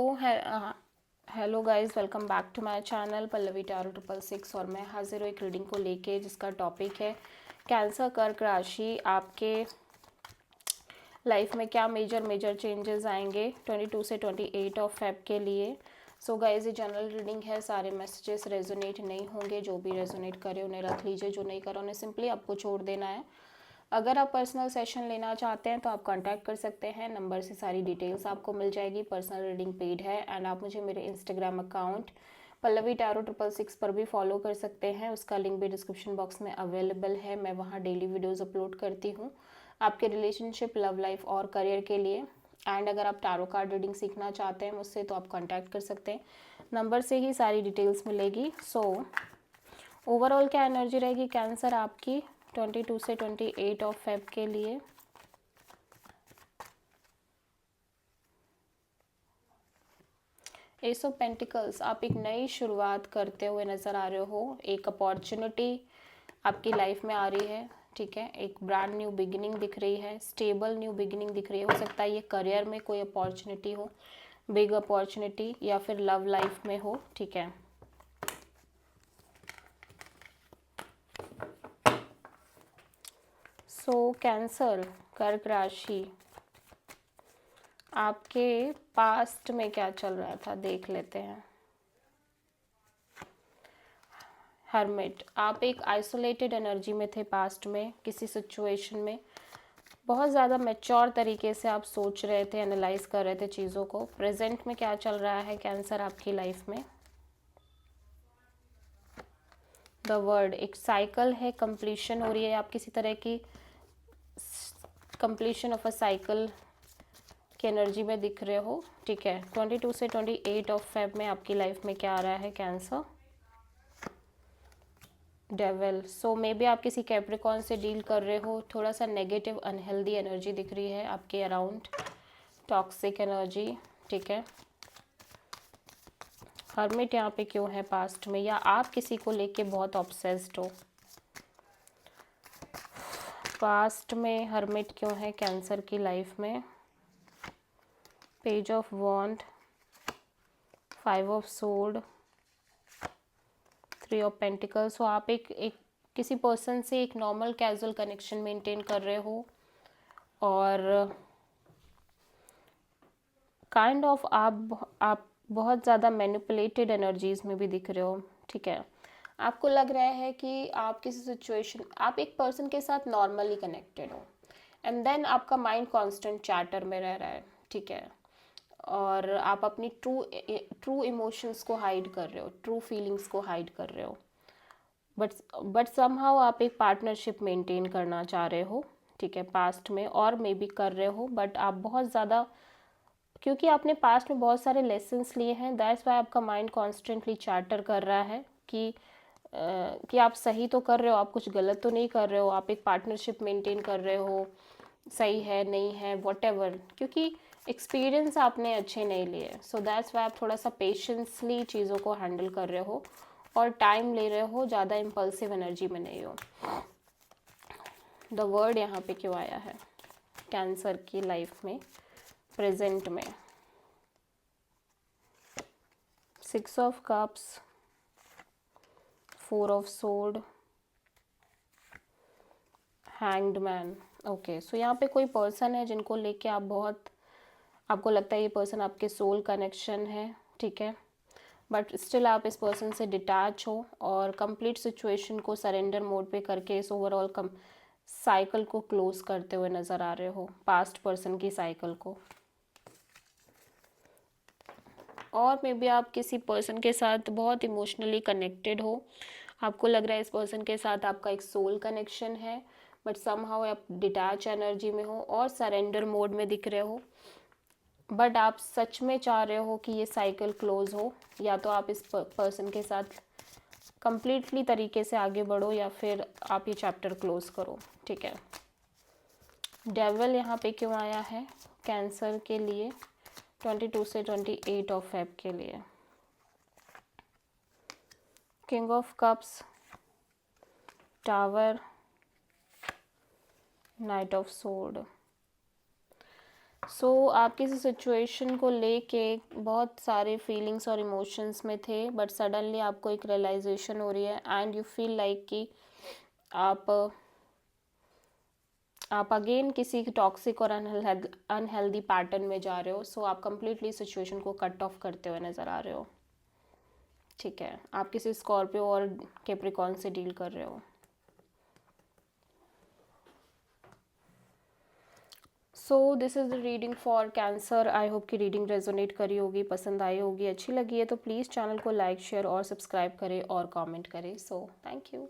तो hello guys, welcome back to my channel Pallavi tarot 666। और मैं हाजिर हूँ एक रीडिंग को लेके जिसका टॉपिक है कैंसर कर्क राशि। आपके लाइफ में क्या मेजर चेंजेस आएंगे 22 से 28 ऑफ फेब के लिए। सो गाइस, ये जनरल रीडिंग है, सारे मैसेजेस रेजोनेट नहीं होंगे। जो भी रेजोनेट करे उन्हें रख लीजिए, जो नहीं करे उन्हें सिंपली आपको छोड़ देना है। अगर आप पर्सनल सेशन लेना चाहते हैं तो आप कांटेक्ट कर सकते हैं, नंबर से सारी डिटेल्स आपको मिल जाएगी। पर्सनल रीडिंग पेड है एंड आप मुझे मेरे इंस्टाग्राम अकाउंट पल्लवी टैरो 666 पर भी फॉलो कर सकते हैं। उसका लिंक भी डिस्क्रिप्शन बॉक्स में अवेलेबल है। मैं वहाँ डेली वीडियोज़ अपलोड करती हूँ आपके रिलेशनशिप, लव लाइफ और करियर के लिए। एंड अगर आप टैरो कार्ड रीडिंग सीखना चाहते हैं मुझसे तो आप कांटेक्ट कर सकते हैं, नंबर से ही सारी डिटेल्स मिलेगी। सो ओवरऑल क्या एनर्जी रहेगी कैंसर आपकी 22 से 28 ऑफ फेब के लिए। एस ऑफ पेंटिकल्स, आप एक नई शुरुआत करते हुए नज़र आ रहे हो। एक अपॉर्चुनिटी आपकी लाइफ में आ रही है, ठीक है। एक ब्रांड न्यू बिगिनिंग दिख रही है, स्टेबल न्यू बिगिनिंग दिख रही है। हो सकता है ये करियर में कोई अपॉर्चुनिटी हो, बिग अपॉर्चुनिटी, या फिर लव लाइफ में हो, ठीक है। सो कैंसर कर्क राशि, आपके पास्ट में क्या चल रहा था देख लेते हैं। हर्मिट, आप एक आइसोलेटेड एनर्जी में थे पास्ट में, किसी सिचुएशन में बहुत ज़्यादा मैच्योर तरीके से आप सोच रहे थे, एनालाइज कर रहे थे चीज़ों को। प्रेजेंट में क्या चल रहा है कैंसर आपकी लाइफ में। द वर्ड, एक साइकिल है, कंप्लीशन हो रही है, आप किसी तरह की कंप्लीशन ऑफ अ साइकिल की एनर्जी में दिख रहे हो, ठीक है। 22 से 28 ऑफ फेब में आपकी लाइफ में क्या आ रहा है cancer. Devil, so may be आप किसी कैप्रिकॉन से डील कर रहे हो। थोड़ा सा नेगेटिव अनहेल्दी एनर्जी दिख रही है आपके अराउंड, टॉक्सिक एनर्जी, ठीक है। हर्मिट यहाँ पे क्यों है पास्ट में, या आप किसी को लेके बहुत ऑब्सेस्ड हो। पास्ट में हर्मिट क्यों है कैंसर की लाइफ में। Page of wands, 5 of sword, 3 of pentacles. So आप एक किसी पर्सन से एक नॉर्मल कैजुअल कनेक्शन मेंटेन कर रहे हो, और काइंड ऑफ आप बहुत ज़्यादा मैनिपुलेटेड एनर्जीज में भी दिख रहे हो, ठीक है। आपको लग रहा है कि आप किसी सिचुएशन, आप एक पर्सन के साथ नॉर्मली कनेक्टेड हो एंड देन आपका माइंड कांस्टेंट चैटर में रह रहा है, ठीक है। और आप अपनी ट्रू इमोशंस को हाइड कर रहे हो, ट्रू फीलिंग्स को हाइड कर रहे हो। बट समहाउ आप एक पार्टनरशिप मेंटेन करना चाह रहे हो, ठीक है, पास्ट में, और मे बी कर रहे हो। बट आप बहुत ज़्यादा, क्योंकि आपने पास्ट में बहुत सारे लेसन्स लिए हैं, दैट्स वाई आपका माइंड कॉन्स्टेंटली चार्टर कर रहा है कि आप सही तो कर रहे हो, आप कुछ गलत तो नहीं कर रहे हो, आप एक पार्टनरशिप मेंटेन कर रहे हो, सही है नहीं है व्हाटएवर, क्योंकि एक्सपीरियंस आपने अच्छे नहीं लिए। सो दैट्स वाई आप थोड़ा सा पेशेंसली चीज़ों को हैंडल कर रहे हो और टाइम ले रहे हो, ज़्यादा इम्पल्सिव एनर्जी में नहीं हो। द वर्ड यहाँ पे क्यों आया है कैंसर की लाइफ में प्रेजेंट में। 6 of cups, 4 of sword, hanged man. Okay, so यहाँ पे कोई पर्सन है जिनको लेके आप बहुत, आपको लगता है ये पर्सन आपके सोल कनेक्शन है, ठीक है। बट स्टिल आप इस पर्सन से डिटैच हो और कंप्लीट सिचुएशन को सरेंडर मोड पे करके इस ओवरऑल साइकिल को क्लोज करते हुए नज़र आ रहे हो, पास्ट पर्सन की साइकिल को। और मे बी आप किसी पर्सन के साथ बहुत इमोशनली कनेक्टेड हो, आपको लग रहा है इस पर्सन के साथ आपका एक सोल कनेक्शन है, बट समहाउ आप डिटैच एनर्जी में हो और सरेंडर मोड में दिख रहे हो। बट आप सच में चाह रहे हो कि ये साइकिल क्लोज हो, या तो आप इस पर्सन के साथ कंप्लीटली तरीके से आगे बढ़ो, या फिर आप ये चैप्टर क्लोज करो, ठीक है। डेविल यहाँ पे क्यों आया है कैंसर के लिए 22 से 28 ऑफ फेब के लिए। King of cups, tower, night of sword. आप किसी सिचुएशन को लेके बहुत सारे फीलिंग्स और इमोशंस में थे, बट सडनली आपको एक रियलाइजेशन हो रही है एंड यू फील लाइक कि आप आप अगेन किसी टॉक्सिक और अनहेल्दी पैटर्न में जा रहे हो। आप कंप्लीटली सिचुएशन को कट ऑफ करते हुए नज़र आ रहे हो। ठीक है, आप किसी स्कॉर्पियो और कैप्रिकॉर्न से डील कर रहे हो। This is the reading for cancer. I hope कि रीडिंग रेजोनेट करी होगी, पसंद आई होगी, अच्छी लगी है तो प्लीज़ चैनल को लाइक शेयर और सब्सक्राइब करें और कमेंट करें। Thank you.